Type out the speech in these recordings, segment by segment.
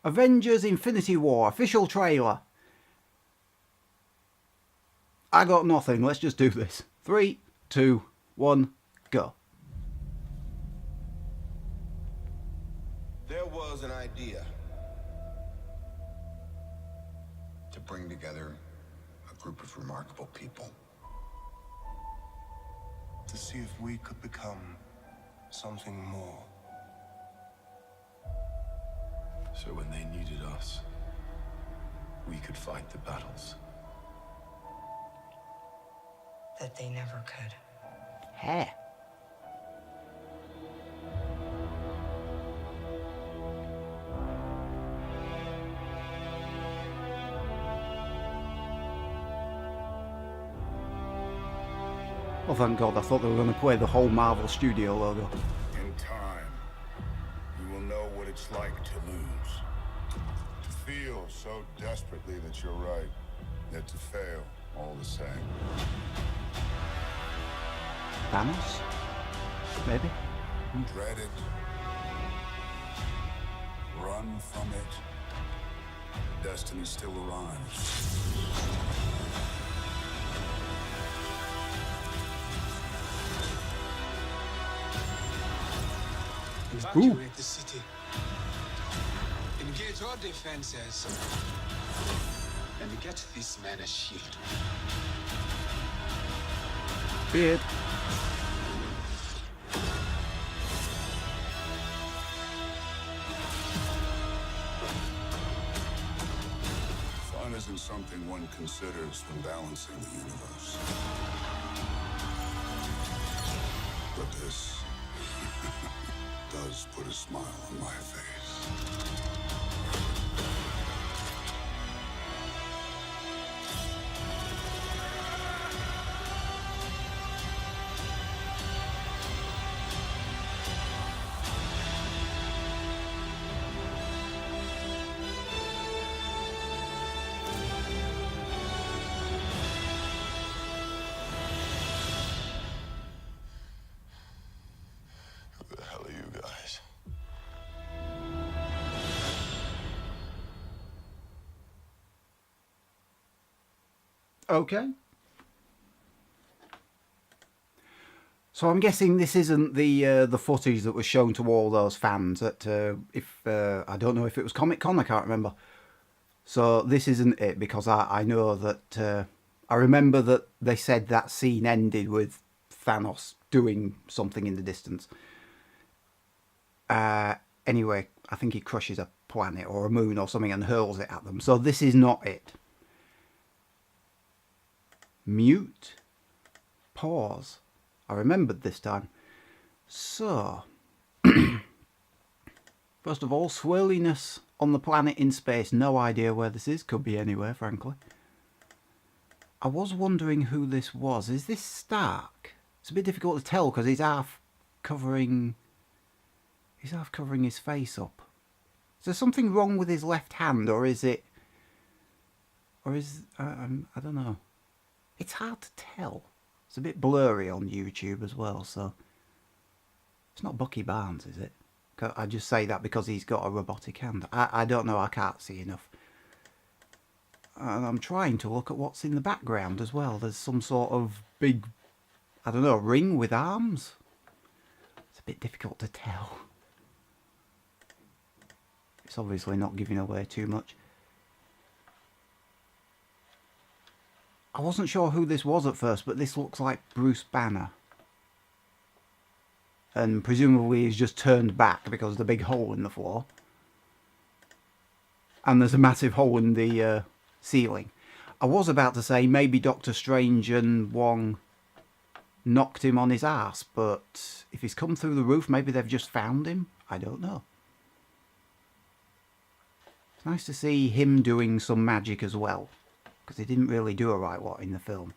Avengers Infinity War official trailer. I got nothing. Let's just do this. 3, 2, 1, go. There was an idea to bring together a group of remarkable people. To see if we could become something more. So when they needed us, we could fight the battles that they never could. Hey. Oh, thank God, I thought they were going to play the whole Marvel Studio logo. In time, you will know what it's like to lose. To feel so desperately that you're right, yet to fail all the same. Thanos? Maybe? Dread it. Run from it. Destiny still arrives. Evacuate the city. Engage all defenses. And get this man a shield. Beard. Fun isn't something one considers when balancing the universe. But this does put a smile on my face. Who the hell are you guys? Okay. So I'm guessing this isn't the footage that was shown to all those fans at I don't know if it was Comic-Con, I can't remember. So this isn't it, because I know that I remember that they said that scene ended with Thanos doing something in the distance. Anyway, I think he crushes a planet or a moon or something and hurls it at them. So this is not it. Mute. Pause. I remembered this time. So, first of all, swirliness on the planet in space. No idea where this is. Could be anywhere, frankly. I was wondering who this was. Is this Stark? It's a bit difficult to tell because he's half covering his face up. Is there something wrong with his left hand, or is it... Or is... I don't know. It's hard to tell. It's a bit blurry on YouTube as well, so... It's not Bucky Barnes, is it? I just say that because he's got a robotic hand. I don't know, I can't see enough. And I'm trying to look at what's in the background as well. There's some sort of big, I don't know, ring with arms? It's a bit difficult to tell. It's obviously not giving away too much. I wasn't sure who this was at first, but this looks like Bruce Banner. And presumably he's just turned back because of the big hole in the floor. And there's a massive hole in the ceiling. I was about to say maybe Doctor Strange and Wong knocked him on his ass, but if he's come through the roof, maybe they've just found him. I don't know. It's nice to see him doing some magic as well, because he didn't really do a right lot in the film.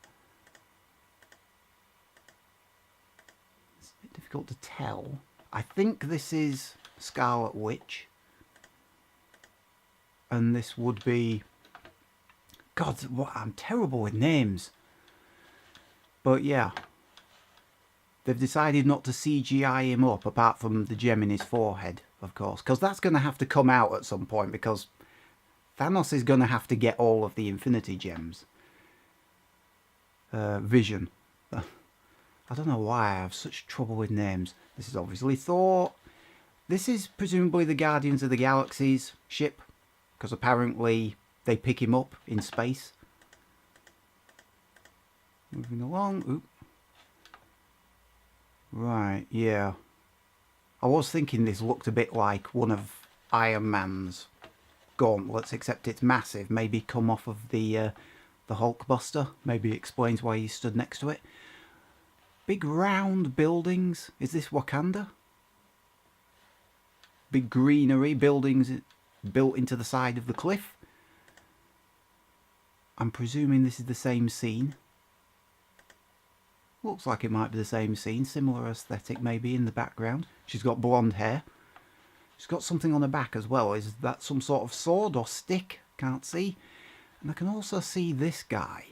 It's a bit difficult to tell. I think this is Scarlet Witch. And this would be... God, what, I'm terrible with names. But yeah. They've decided not to CGI him up, apart from the gem in his forehead. of course, because that's going to have to come out at some point, because Thanos is going to have to get all of the Infinity Gems. Vision. I don't know why I have such trouble with names. This is obviously Thor. This is presumably the Guardians of the Galaxy's ship, because apparently they pick him up in space. Moving along. Oop. Right, yeah. I was thinking this looked a bit like one of Iron Man's gauntlets, except it's massive. Maybe come off of the Hulkbuster. Maybe explains why he stood next to it. Big round buildings. Is this Wakanda? Big greenery buildings built into the side of the cliff. I'm presuming this is the same scene. Looks like it might be the same scene. Similar aesthetic maybe in the background. She's got blonde hair. She's got something on her back as well. Is that some sort of sword or stick? Can't see. And I can also see this guy.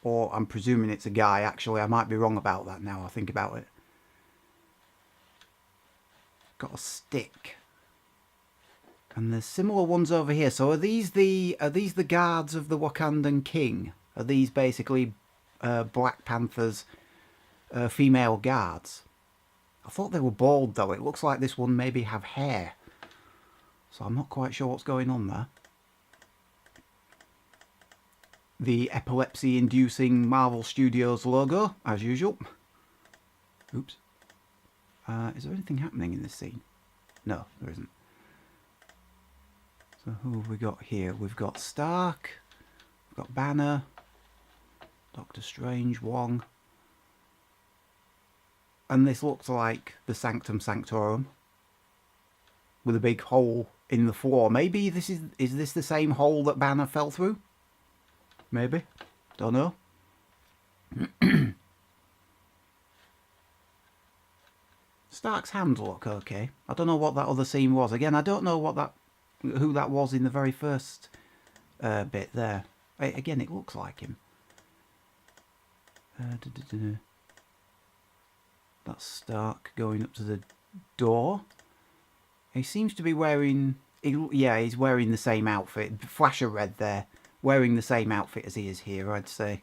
Or I'm presuming it's a guy. Actually, I might be wrong about that now I think about it. Got a stick. And there's similar ones over here. So are these the guards of the Wakandan king? Are these basically Black Panther's female guards? I thought they were bald though. It looks like this one maybe have hair. So I'm not quite sure what's going on there. The epilepsy-inducing Marvel Studios logo, as usual. Oops. Is there anything happening in this scene? No, there isn't. So who have we got here? We've got Stark. We've got Banner. Doctor Strange, Wong. And this looks like the Sanctum Sanctorum. With a big hole in the floor. Maybe this is this the same hole that Banner fell through? Maybe. Don't know. Stark's hands look okay. I don't know what that other scene was. Again, I don't know who that was in the very first bit there. Again, it looks like him. That's Stark going up to the door. He seems to be wearing... Yeah, he's wearing the same outfit. Flash of red there. Wearing the same outfit as he is here, I'd say.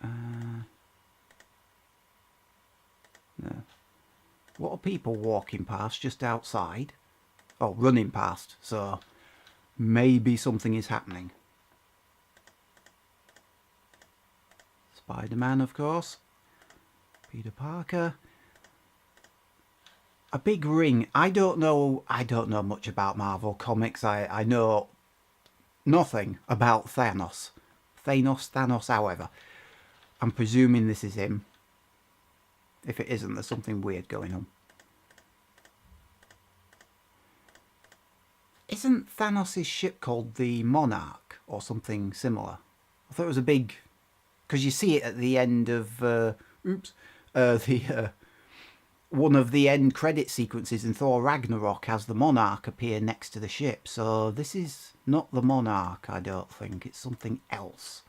No. A lot of people walking past just outside. Oh, running past. So maybe something is happening. Spider-Man, of course. Peter Parker. A big ring. I don't know much about Marvel Comics. I know nothing about Thanos. Thanos, however. I'm presuming this is him. If it isn't, there's something weird going on. Isn't Thanos' ship called the Monarch or something similar? I thought it was a big... Because you see it at the end of... one of the end credit sequences in Thor Ragnarok has the Monarch appear next to the ship. So this is not the Monarch, I don't think. It's something else.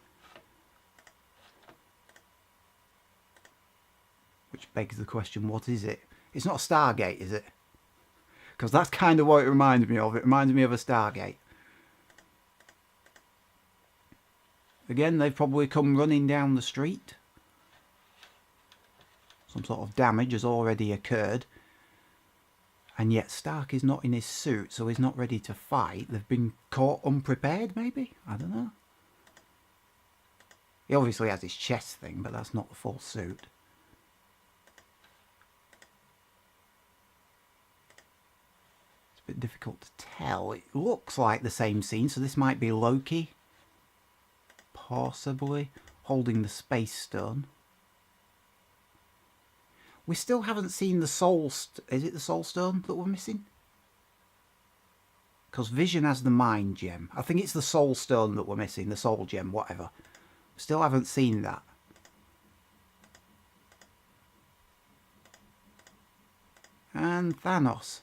Which begs the question, what is it? It's not a Stargate, is it? Because that's kind of what it reminds me of. It reminds me of a Stargate. Again, they've probably come running down the street. Some sort of damage has already occurred. And yet Stark is not in his suit, so he's not ready to fight. They've been caught unprepared, maybe? I don't know. He obviously has his chest thing, but that's not the full suit. It's a bit difficult to tell. It looks like the same scene, so this might be Loki. Possibly. Holding the Space Stone. We still haven't seen the Soul... Is it the Soul Stone that we're missing? Because Vision has the Mind Gem. I think it's the Soul Stone that we're missing. The Soul Gem, whatever. Still haven't seen that. And Thanos.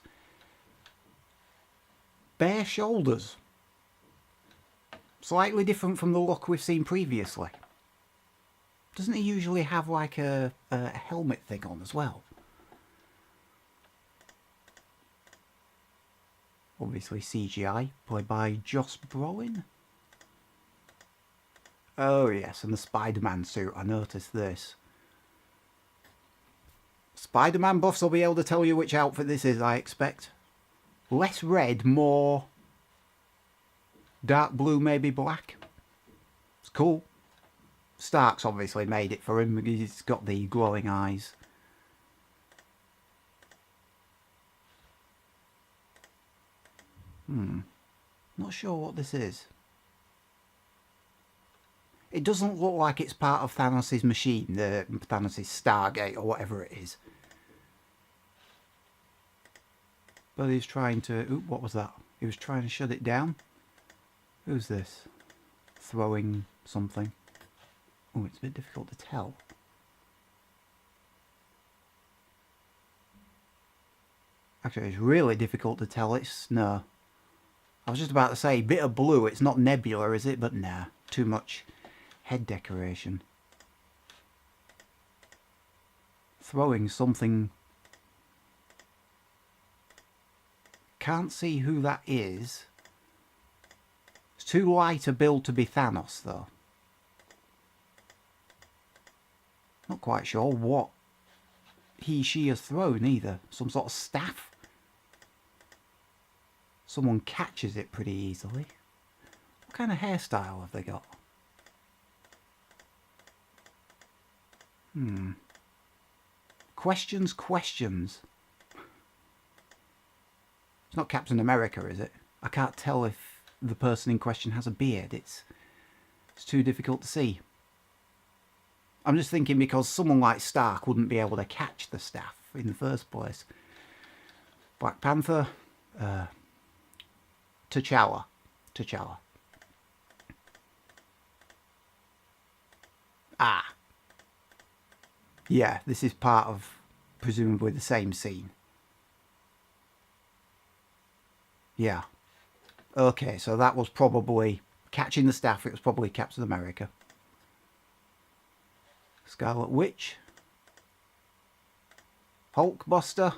Bare shoulders. Slightly different from the look we've seen previously. Doesn't he usually have like a helmet thing on as well? Obviously CGI, played by Josh Brolin. Oh yes, and the Spider-Man suit, I noticed this. Spider-Man buffs will be able to tell you which outfit this is, I expect. Less red, more dark blue, maybe black. It's cool. Stark's obviously made it for him. He's got the glowing eyes. Not sure what this is. It doesn't look like it's part of Thanos' machine, the Thanos' Stargate or whatever it is. But he's trying to... Ooh, what was that? He was trying to shut it down. Who's this? Throwing something. Oh, it's a bit difficult to tell. Actually, it's really difficult to tell. It's... No. I was just about to say, bit of blue. It's not Nebula, is it? But nah. Too much head decoration. Throwing something... Can't see who that is. It's too light a build to be Thanos, though. Not quite sure what she has thrown either. Some sort of staff. Someone catches it pretty easily. What kind of hairstyle have they got? Questions, questions. It's not Captain America, is it? I can't tell if the person in question has a beard. It's too difficult to see. I'm just thinking because someone like Stark wouldn't be able to catch the staff in the first place. Black Panther. T'Challa. Ah. Yeah, this is part of presumably the same scene. Yeah. Okay, so that was probably catching the staff. It was probably Captain America. Scarlet Witch. Hulkbuster.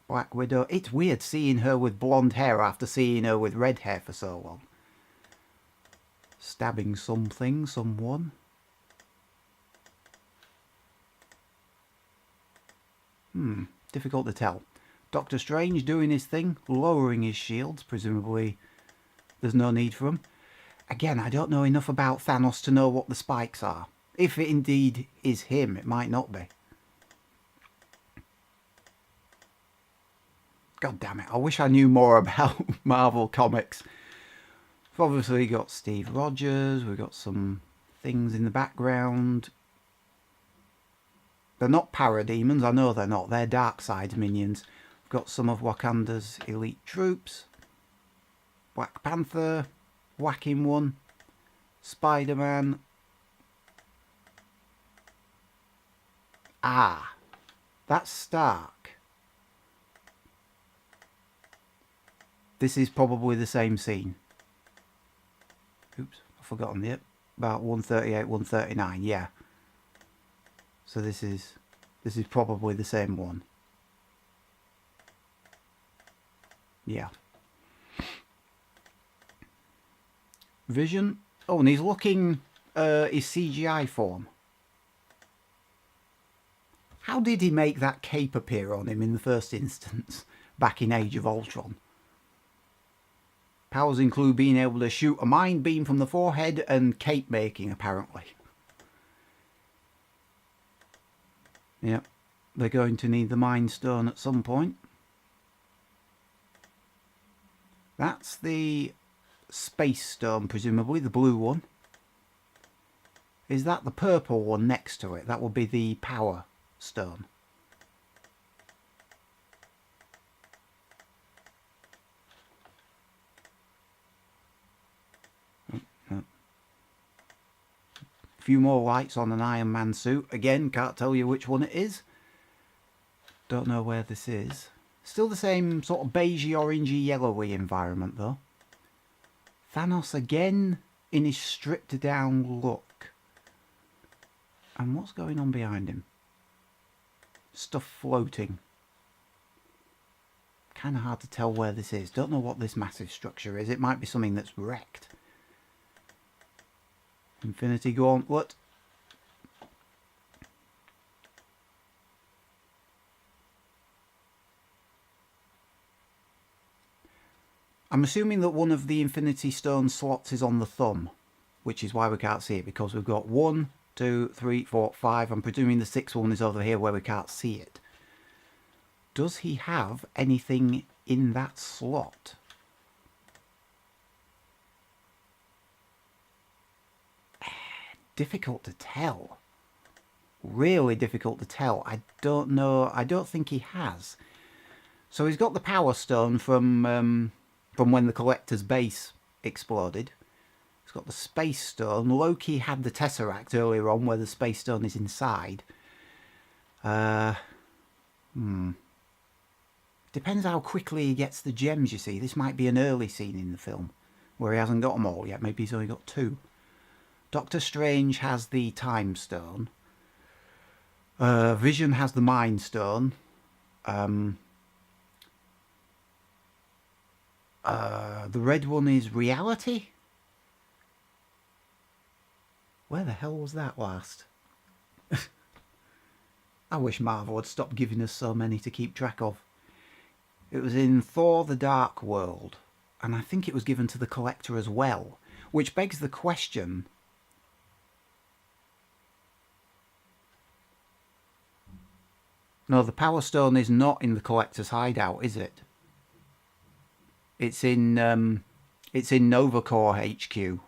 Black Widow. It's weird seeing her with blonde hair after seeing her with red hair for so long. Stabbing something, someone. Difficult to tell. Doctor Strange doing his thing, lowering his shields. Presumably there's no need for them. Again, I don't know enough about Thanos to know what the spikes are. If it indeed is him, it might not be. God damn it, I wish I knew more about Marvel Comics. We've obviously got Steve Rogers, we've got some things in the background. They're not parademons, I know they're not. They're Darkseid minions. We've got some of Wakanda's elite troops. Black Panther, whacking one. Spider-Man. Ah, that's Stark. This is probably the same scene. Oops, I've forgotten the about 138, 139, yeah. So this is probably the same one. Yeah. Vision. Oh, and he's looking his CGI form. How did he make that cape appear on him in the first instance, back in Age of Ultron? Powers include being able to shoot a mind beam from the forehead and cape making, apparently. Yep, they're going to need the Mind Stone at some point. That's the Space Stone, presumably, the blue one. Is that the purple one next to it? That would be the Power Stone. Few more lights on an Iron Man suit. Again, can't tell you which one it is. Don't know where this is. Still the same sort of beigey, orangey, yellowy environment though. Thanos again in his stripped down look. And what's going on behind him? Stuff floating. Kind of hard to tell where this is. Don't know what this massive structure is. It might be something that's wrecked. Infinity Gauntlet. I'm assuming that one of the Infinity Stone slots is on the thumb, which is why we can't see it, because we've got 1, 2, 3, 4, 5. I'm presuming the 6th one is over here where we can't see it. Does he have anything in that slot? Difficult to tell. Really difficult to tell. I don't know. I don't think he has. So he's got the Power Stone from when the Collector's base exploded. He's got the Space Stone. Loki had the Tesseract earlier on, where the Space Stone is inside. Depends how quickly he gets the gems, you see. This might be an early scene in the film, where he hasn't got them all yet. Maybe he's only got 2. Doctor Strange has the Time Stone. Vision has the Mind Stone. The red one is Reality. Where the hell was that last? I wish Marvel had stopped giving us so many to keep track of. It was in Thor the Dark World, and I think it was given to the Collector as well, which begs the question... No, the Power Stone is not in the Collector's hideout, is it? It's in Nova Corps HQ.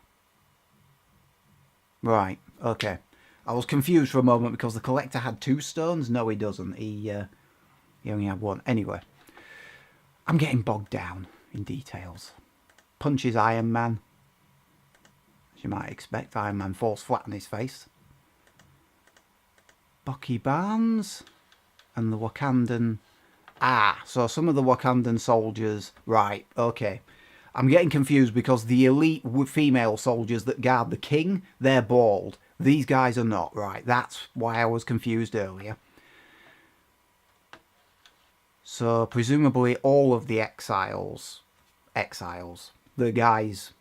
Right, okay. I was confused for a moment because the Collector had 2 stones. No, he doesn't. He only had 1. Anyway, I'm getting bogged down in details. Punches Iron Man. As you might expect, Iron Man falls flat on his face. Bucky Barnes and the Wakandan... so some of the Wakandan soldiers... Right, okay. I'm getting confused because the elite female soldiers that guard the king, they're bald. These guys are not. Right, that's why I was confused earlier. So presumably all of the exiles, the guys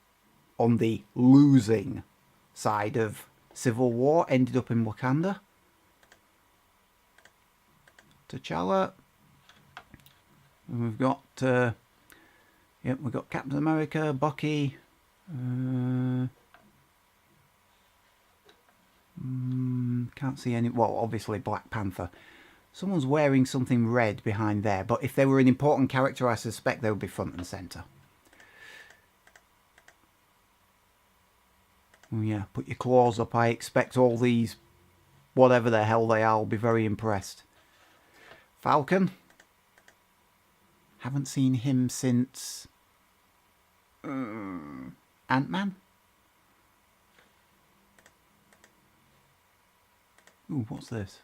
on the losing side of Civil War, ended up in Wakanda. T'Challa. And we've got we've got Captain America, Bucky, can't see any, well, obviously Black Panther. Someone's wearing something red behind there, but if they were an important character, I suspect they would be front and centre. Oh yeah, put your claws up. I expect all these, whatever the hell they are, will be very impressed. Falcon. Haven't seen him since Ant-Man. Ooh, what's this?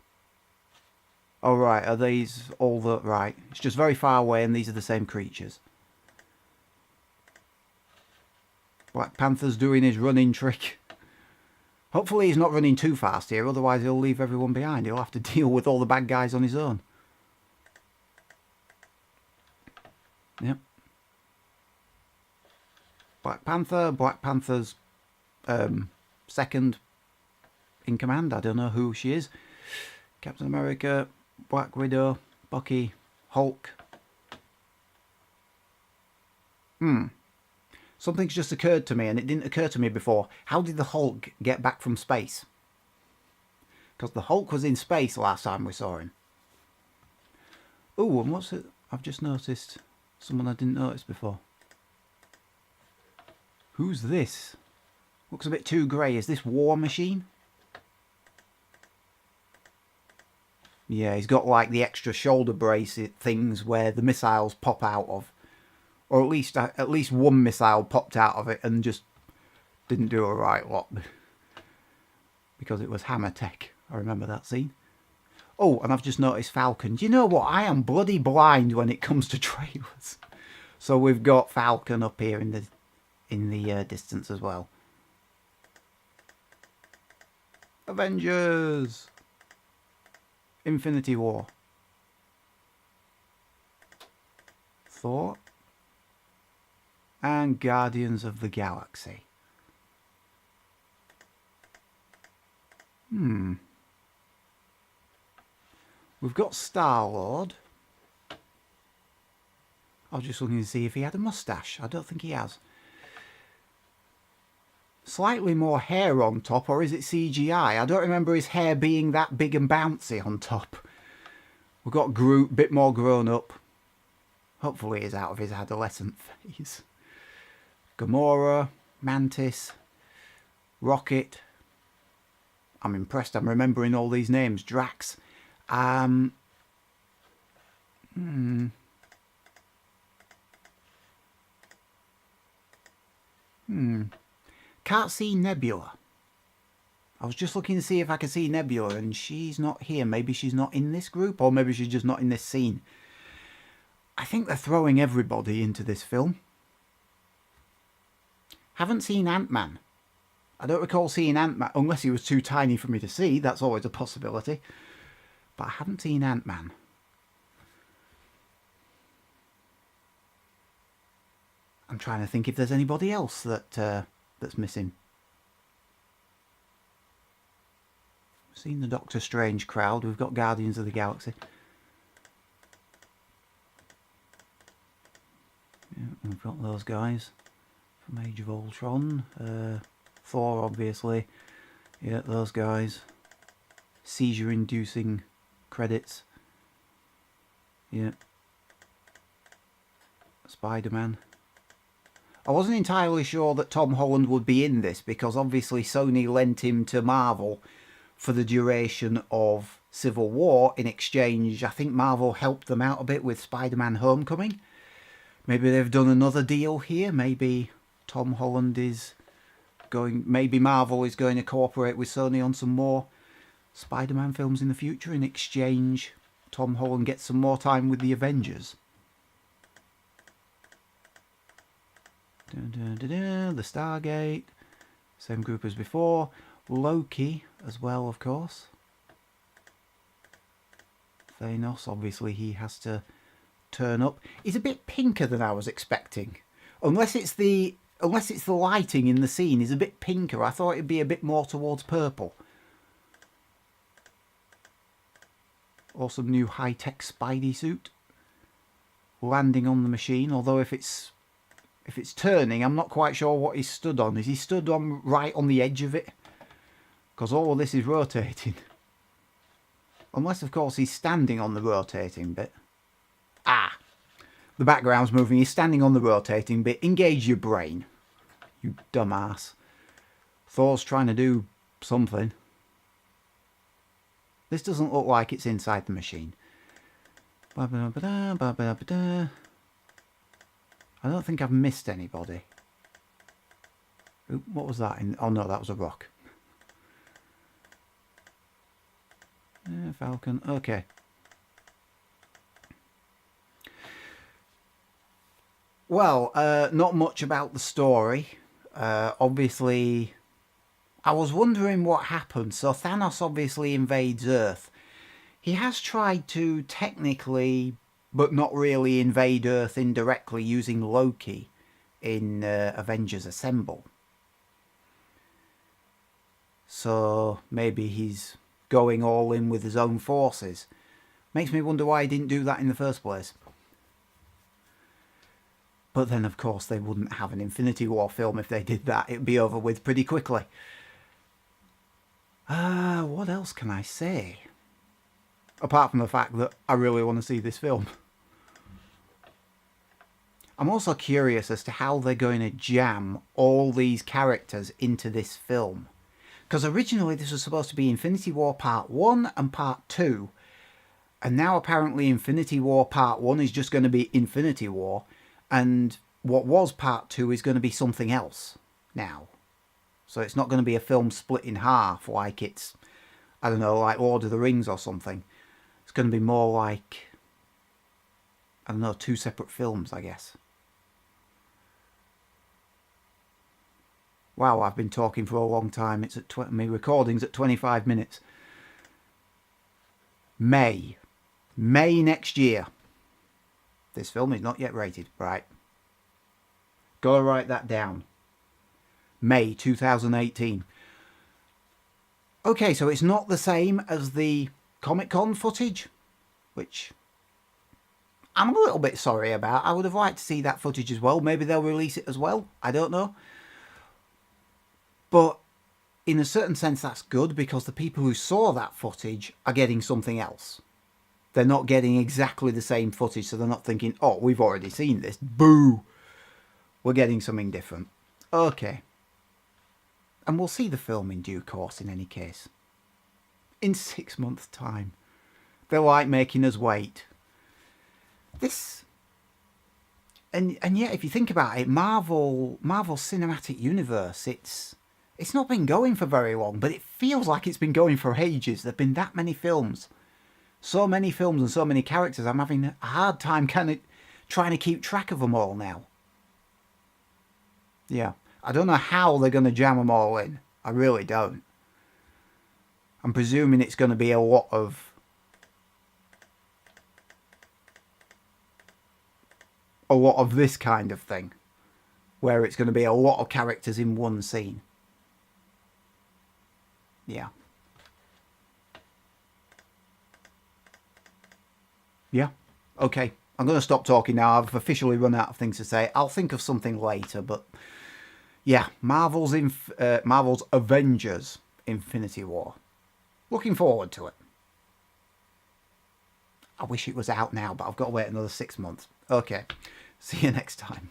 Oh right, are these all the... Right, it's just very far away and these are the same creatures. Black Panther's doing his running trick. Hopefully he's not running too fast here, otherwise he'll leave everyone behind. He'll have to deal with all the bad guys on his own. Yep. Black Panther. Black Panther's second in command. I don't know who she is. Captain America, Black Widow, Bucky, Hulk. Something's just occurred to me, and it didn't occur to me before. How did the Hulk get back from space? Because the Hulk was in space last time we saw him. Oh, and what's it? I've just noticed someone I didn't notice before. Who's this? Looks a bit too grey. Is this War Machine? Yeah, he's got like the extra shoulder brace things where the missiles pop out of. Or at least one missile popped out of it and just didn't do a right lot. Because it was Hammer Tech. I remember that scene. Oh, and I've just noticed Falcon. Do you know what? I am bloody blind when it comes to trailers. So we've got Falcon up here in in the distance as well. Avengers! Infinity War. Thor. And Guardians of the Galaxy. We've got Star-Lord. I was just looking to see if he had a moustache. I don't think he has. Slightly more hair on top, or is it CGI? I don't remember his hair being that big and bouncy on top. We've got Groot, bit more grown up. Hopefully he's out of his adolescent phase. Gamora, Mantis, Rocket. I'm impressed. I'm remembering all these names. Drax. Can't see Nebula. I was just looking to see if I could see Nebula, and she's not here. Maybe she's not in this group, or maybe she's just not in this scene. I think they're throwing everybody into this film. Haven't seen Ant-Man. I don't recall seeing Ant-Man, unless he was too tiny for me to see. That's always a possibility. But I haven't seen Ant-Man. I'm trying to think if there's anybody else that that's missing. We've seen the Doctor Strange crowd. We've got Guardians of the Galaxy. Yeah, we've got those guys from Age of Ultron. Thor, obviously. Yeah, those guys. Seizure-inducing credits. Yeah. Spider-Man. I wasn't entirely sure that Tom Holland would be in this, because obviously Sony lent him to Marvel for the duration of Civil War. In exchange, I think Marvel helped them out a bit with Spider-Man Homecoming. Maybe they've done another deal here. Maybe Tom Holland is going... Maybe Marvel is going to cooperate with Sony on some more Spider-Man films in the future. In exchange, Tom Holland gets some more time with the Avengers. The Stargate. Same group as before. Loki as well, of course. Thanos, obviously he has to turn up. He's a bit pinker than I was expecting. Unless it's the lighting in the scene, he's a bit pinker. I thought it'd be a bit more towards purple. Awesome new high-tech Spidey suit. Landing on the machine, although if it's turning, I'm not quite sure what he's stood on. Is he stood on right on the edge of it? Because all of this is rotating. Unless, of course, he's standing on the rotating bit. Ah! The background's moving. He's standing on the rotating bit. Engage your brain, you dumbass. Thor's trying to do something. This doesn't look like it's inside the machine. Ba-ba-da-ba-da, I don't think I've missed anybody. Oop, what was that? Oh no, that was a rock. Yeah, Falcon. Okay. Well, not much about the story. Obviously, I was wondering what happened. So Thanos obviously invades Earth. He has tried to technically, but not really, invade Earth indirectly using Loki in Avengers Assemble. So maybe he's going all in with his own forces. Makes me wonder why he didn't do that in the first place. But then, of course, they wouldn't have an Infinity War film if they did that. It'd be over with pretty quickly. What else can I say? Apart from the fact that I really want to see this film. I'm also curious as to how they're going to jam all these characters into this film. Because originally this was supposed to be Infinity War Part 1 and Part 2. And now apparently Infinity War Part 1 is just going to be Infinity War. And what was Part 2 is going to be something else now. So it's not going to be a film split in half like it's, I don't know, like Lord of the Rings or something. It's going to be more like, I don't know, two separate films, I guess. Wow, I've been talking for a long time. It's at my recording's at 25 minutes. May next year. This film is not yet rated, right? Gotta write that down. May 2018. Okay, so it's not the same as the Comic-Con footage, which I'm a little bit sorry about. I would have liked to see that footage as well. Maybe they'll release it as well. I don't know. But in a certain sense, that's good because the people who saw that footage are getting something else. They're not getting exactly the same footage, so they're not thinking, oh, we've already seen this. Boo! We're getting something different. Okay. And we'll see the film in due course in any case. In 6 months' time. They like making us wait. This... And yet, if you think about it, Marvel Cinematic Universe, it's not been going for very long, but it feels like it's been going for ages. There have been that many films. So many films and so many characters. I'm having a hard time kind of trying to keep track of them all now. Yeah. I don't know how they're going to jam them all in. I really don't. I'm presuming it's going to be a lot of... this kind of thing. Where it's going to be a lot of characters in one scene. Yeah. Yeah. Okay. I'm going to stop talking now. I've officially run out of things to say. I'll think of something later, but... yeah, Marvel's Avengers Infinity War. Looking forward to it. I wish it was out now, but I've got to wait another 6 months. Okay. See you next time.